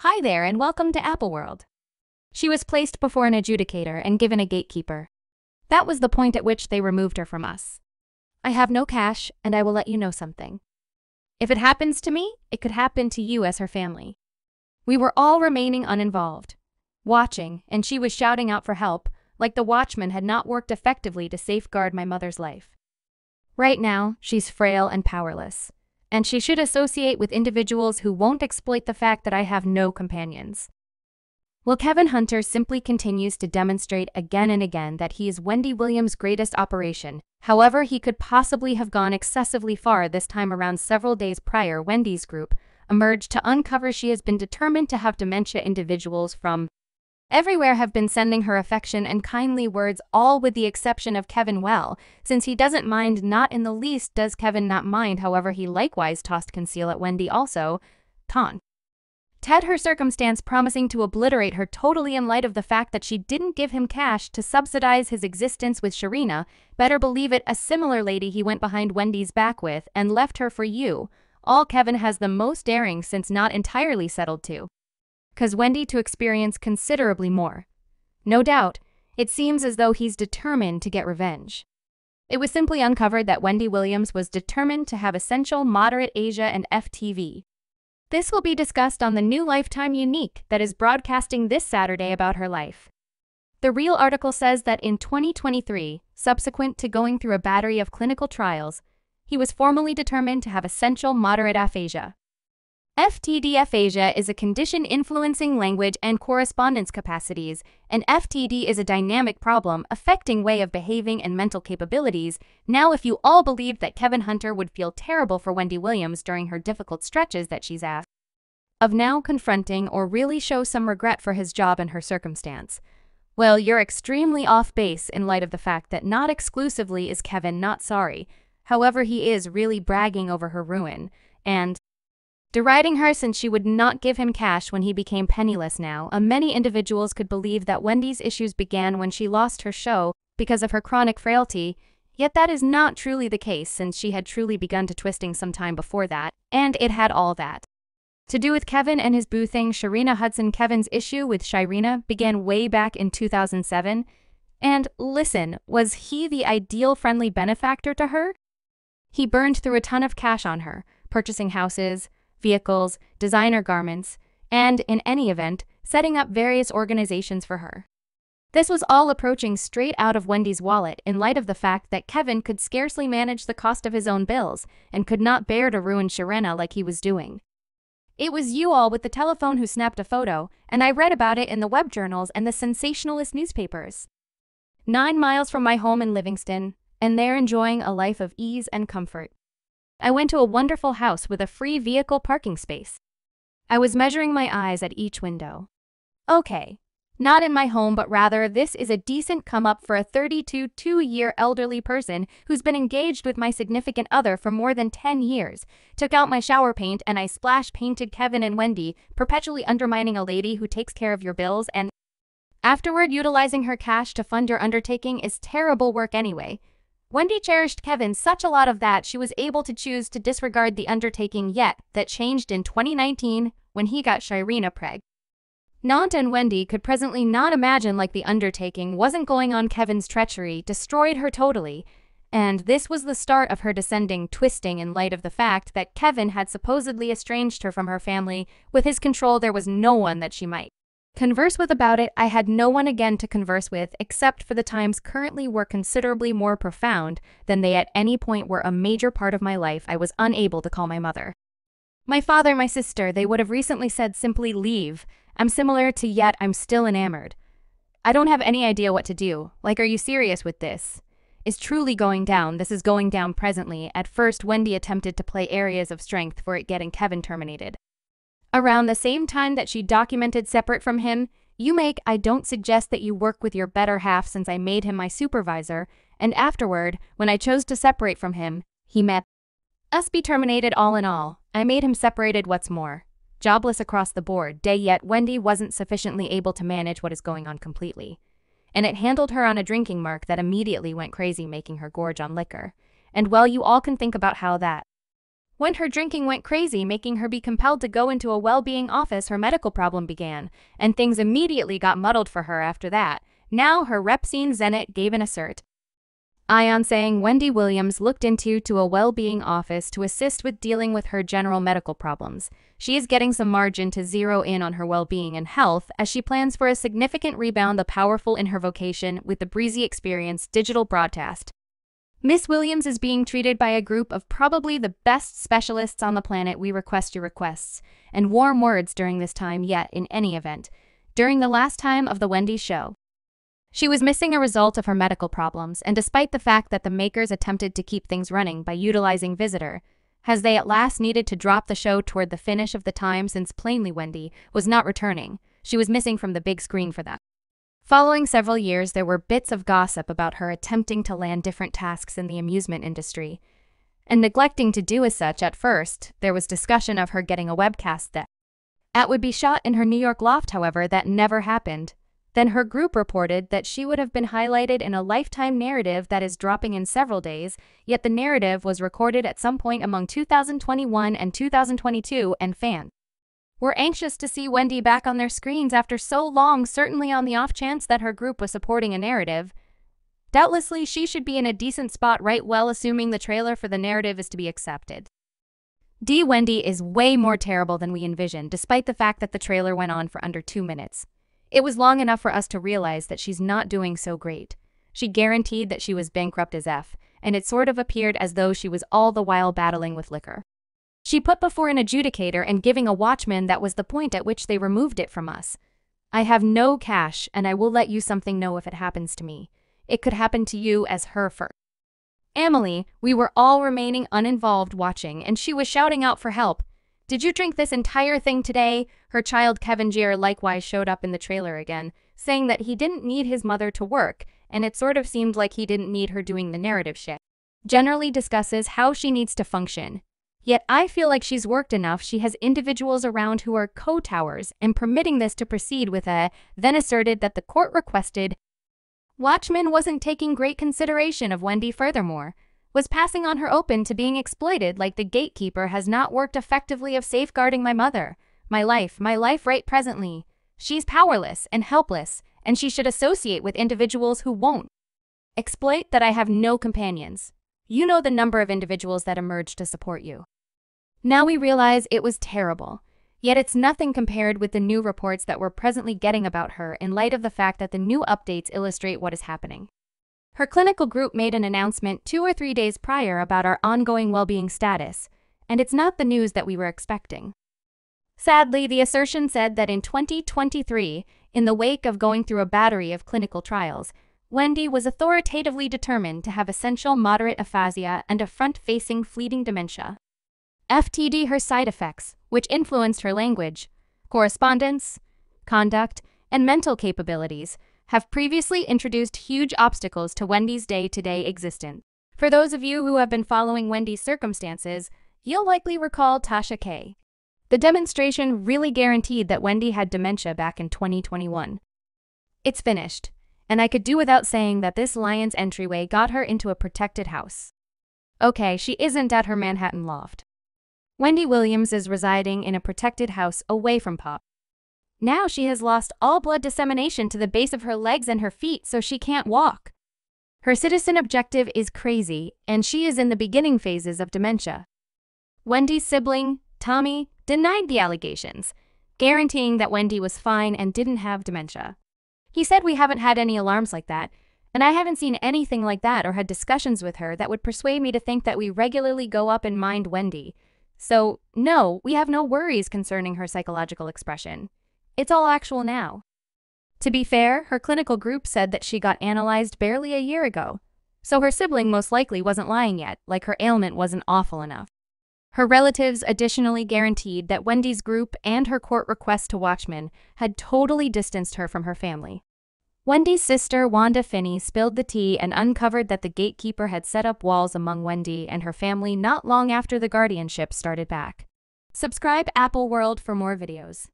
Hi there and welcome to Apple World. She was placed before an adjudicator and given a gatekeeper. That was the point at which they removed her from us. I have no cash, and I will let you know something. If it happens to me, it could happen to you as her family. We were all remaining uninvolved, watching, and she was shouting out for help, like the watchman had not worked effectively to safeguard my mother's life. Right now, she's frail and powerless, and she should associate with individuals who won't exploit the fact that I have no companions. Well, Kevin Hunter simply continues to demonstrate again and again that he is Wendy Williams' greatest operation. However, he could possibly have gone excessively far this time around. Several days prior, Wendy's group emerged to uncover she has been determined to have dementia. Individuals from everywhere have been sending her affection and kindly words, all with the exception of Kevin. Well, since he doesn't mind, not in the least does Kevin not mind. However, he likewise tossed conceal at Wendy also. Ted her circumstance, promising to obliterate her totally in light of the fact that she didn't give him cash to subsidize his existence with Sharina. Better believe it, a similar lady he went behind Wendy's back with and left her for you. All Kevin has the most daring since not entirely settled to cause Wendy to experience considerably more. No doubt, it seems as though he's determined to get revenge. It was simply uncovered that Wendy Williams was determined to have Essential, Moderate Asia and FTV. This will be discussed on the new Lifetime Unique that is broadcasting this Saturday about her life. The Real article says that in 2023, subsequent to going through a battery of clinical trials, he was formally determined to have Essential Moderate Aphasia. FTD aphasia is a condition influencing language and correspondence capacities, and FTD is a dynamic problem affecting way of behaving and mental capabilities. Now, if you all believed that Kevin Hunter would feel terrible for Wendy Williams during her difficult stretches that she's asked of now confronting or really show some regret for his job and her circumstance, well, you're extremely off base in light of the fact that not exclusively is Kevin not sorry, however he is really bragging over her ruin, and deriding her since she would not give him cash when he became penniless. Now, many individuals could believe that Wendy's issues began when she lost her show because of her chronic frailty, yet that is not truly the case since she had truly begun to twisting some time before that, and it had all that to do with Kevin and his boo thing, Sharina Hudson. Kevin's issue with Sharina began way back in 2007, and listen, was he the ideal friendly benefactor to her? He burned through a ton of cash on her, purchasing houses, vehicles, designer garments, and, in any event, setting up various organizations for her. This was all approaching straight out of Wendy's wallet in light of the fact that Kevin could scarcely manage the cost of his own bills and could not bear to ruin Sharina like he was doing. It was you all with the telephone who snapped a photo, and I read about it in the web journals and the sensationalist newspapers. 9 miles from my home in Livingston, and there enjoying a life of ease and comfort. I went to a wonderful house with a free vehicle parking space. I was measuring my eyes at each window. Okay, not in my home, but rather this is a decent come up for a 32-year elderly person who's been engaged with my significant other for more than 10 years. Took out my shower paint and I splash painted Kevin and Wendy, perpetually undermining a lady who takes care of your bills and afterward utilizing her cash to fund your undertaking is terrible work anyway. Wendy cherished Kevin such a lot of that she was able to choose to disregard the undertaking, yet that changed in 2019 when he got Sharina preg. Nant and Wendy could presently not imagine like the undertaking wasn't going on. Kevin's treachery destroyed her totally, and this was the start of her descending twisting in light of the fact that Kevin had supposedly estranged her from her family. With his control, there was no one that she might converse with about it. I had no one again to converse with, except for the times currently were considerably more profound than they at any point were a major part of my life. I was unable to call my mother, my father, my sister. They would have recently said simply leave. I'm similar to yet I'm still enamored. I don't have any idea what to do. Like, are you serious with this? Is truly going down. This is going down presently. At first, Wendy attempted to play areas of strength for it getting Kevin terminated. Around the same time that she documented separate from him, I don't suggest that you work with your better half since I made him my supervisor, and afterward, when I chose to separate from him, he met us be terminated. All in all, I made him separated. What's more, jobless across the board, yet Wendy wasn't sufficiently able to manage what is going on completely. And it handled her on a drinking mark that immediately went crazy, making her gorge on liquor. And well, you all can think about how that When her drinking went crazy, making her be compelled to go into a well-being office, her medical problem began, and things immediately got muddled for her after that. Now her rep scene Zenit gave an assert. Ion saying Wendy Williams looked into a well-being office to assist with dealing with her general medical problems. She is getting some margin to zero in on her well-being and health as she plans for a significant rebound, the powerful in her vocation with the breezy experience digital broadcast. Miss Williams is being treated by a group of probably the best specialists on the planet. We request your requests and warm words during this time, yet in any event, during the last time of the Wendy show. She was missing a result of her medical problems, and despite the fact that the makers attempted to keep things running by utilizing Visitor, as they at last needed to drop the show toward the finish of the time since plainly Wendy was not returning, she was missing from the big screen for that. Following several years, there were bits of gossip about her attempting to land different tasks in the amusement industry, and neglecting to do as such. At first, there was discussion of her getting a webcast that would be shot in her New York loft. However, that never happened. Then her group reported that she would have been highlighted in a Lifetime narrative that is dropping in several days, yet the narrative was recorded at some point among 2021 and 2022, and fans were anxious to see Wendy back on their screens after so long, certainly on the off chance that her group was supporting a narrative. Doubtlessly, she should be in a decent spot, right? Well, assuming the trailer for the narrative is to be accepted. Wendy is way more terrible than we envisioned, despite the fact that the trailer went on for under 2 minutes. It was long enough for us to realize that she's not doing so great. She guaranteed that she was bankrupt as F, and it sort of appeared as though she was all the while battling with liquor. She put before an adjudicator and giving a watchman. That was the point at which they removed it from us. I have no cash, and I will let you something know if it happens to me. It could happen to you as her first. Emily, we were all remaining uninvolved watching, and she was shouting out for help. Did you drink this entire thing today? Her child Kevin Gier likewise showed up in the trailer again, saying that he didn't need his mother to work, and it sort of seemed like he didn't need her doing the narrative shit. Generally discusses how she needs to function. Yet I feel like she's worked enough. She has individuals around who are co-towers, and permitting this to proceed with then asserted that the court requested Watchman wasn't taking great consideration of Wendy, furthermore, was passing on her open to being exploited like the gatekeeper has not worked effectively of safeguarding my mother, my life right presently. She's powerless and helpless, and she should associate with individuals who won't exploit that. I have no companions. You know the number of individuals that emerged to support you. Now we realize it was terrible, yet it's nothing compared with the new reports that we're presently getting about her in light of the fact that the new updates illustrate what is happening. Her clinical group made an announcement 2 or 3 days prior about our ongoing well-being status, and it's not the news that we were expecting. Sadly, the assertion said that in 2023, in the wake of going through a battery of clinical trials, Wendy was authoritatively determined to have essential moderate aphasia and a front-facing fleeting dementia. FTD her side effects, which influenced her language, correspondence, conduct, and mental capabilities, have previously introduced huge obstacles to Wendy's day-to-day existence. For those of you who have been following Wendy's circumstances, you'll likely recall Tasha K. The demonstration really guaranteed that Wendy had dementia back in 2021. It's finished, and I could do without saying that this lion's entryway got her into a protected house. Okay, she isn't at her Manhattan loft. Wendy Williams is residing in a protected house away from Pop. Now she has lost all blood dissemination to the base of her legs and her feet, so she can't walk. Her citizen objective is crazy, and she is in the beginning phases of dementia. Wendy's sibling, Tommy, denied the allegations, guaranteeing that Wendy was fine and didn't have dementia. He said we haven't had any alarms like that, and I haven't seen anything like that or had discussions with her that would persuade me to think that we regularly go up and mind Wendy. So, no, we have no worries concerning her psychological expression. It's all actual now. To be fair, her clinical group said that she got analyzed barely a year ago, so her sibling most likely wasn't lying yet, like her ailment wasn't awful enough. Her relatives additionally guaranteed that Wendy's group and her court request to Watchmen had totally distanced her from her family. Wendy's sister, Wanda Finney, spilled the tea and uncovered that the gatekeeper had set up walls among Wendy and her family not long after the guardianship started back. Subscribe Apple World for more videos.